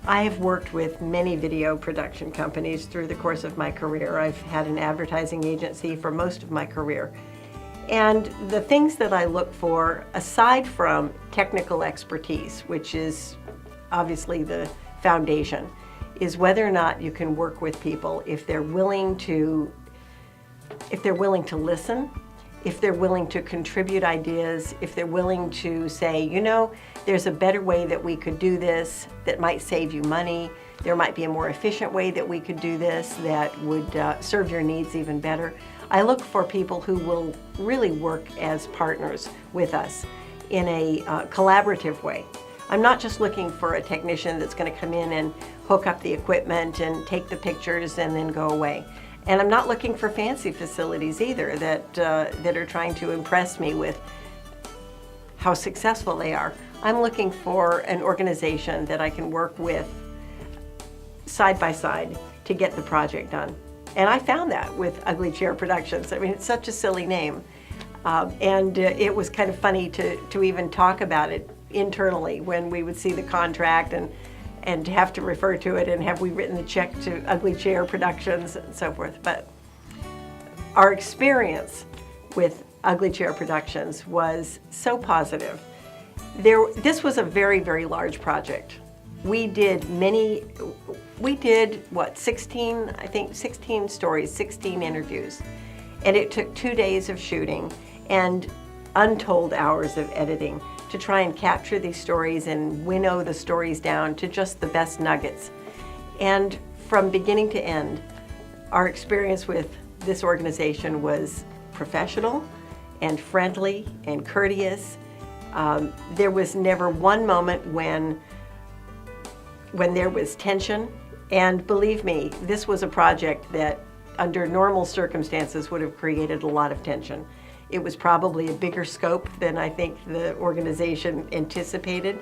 I have worked with many video production companies through the course of my career. I've had an advertising agency for most of my career. And the things that I look for, aside from technical expertise, which is obviously the foundation, is whether or not you can work with people if they're willing to listen, if they're willing to contribute ideas, if they're willing to say, you know, there's a better way that we could do this that might save you money. There might be a more efficient way that we could do this that would serve your needs even better. I look for people who will really work as partners with us in a collaborative way. I'm not just looking for a technician that's going to come in and hook up the equipment and take the pictures and then go away. And I'm not looking for fancy facilities either that are trying to impress me with how successful they are. I'm looking for an organization that I can work with side by side to get the project done. And I found that with Ugly Chair Productions. I mean, it's such a silly name. And it was kind of funny to even talk about it internally when we would see the contract and have to refer to it and have we written the check to Ugly Chair Productions and so forth. But our experience with Ugly Chair Productions was so positive. This was a very, very large project. We did what, 16 stories, 16 interviews. And it took 2 days of shooting and untold hours of editing to try and capture these stories and winnow the stories down to just the best nuggets. And from beginning to end, our experience with this organization was professional and friendly and courteous. There was never one moment when there was tension. And believe me, this was a project that under normal circumstances would have created a lot of tension. It was probably a bigger scope than I think the organization anticipated.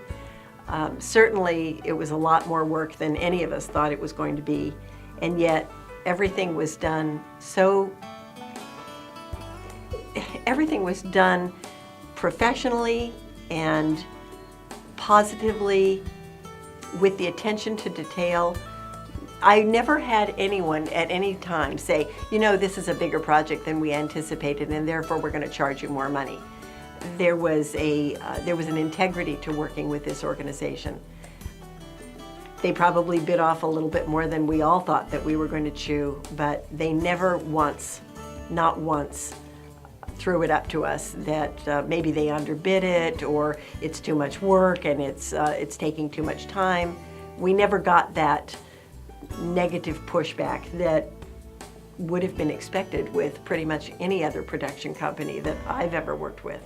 Certainly it was a lot more work than any of us thought it was going to be. And yet everything was done professionally and positively with the attention to detail. I never had anyone at any time say, you know, this is a bigger project than we anticipated and therefore we're going to charge you more money. There was an integrity to working with this organization. They probably bit off a little bit more than we all thought that we were going to chew, but they never once, not once, threw it up to us that maybe they underbid it or it's too much work and it's taking too much time. We never got that negative pushback that would have been expected with pretty much any other production company that I've ever worked with.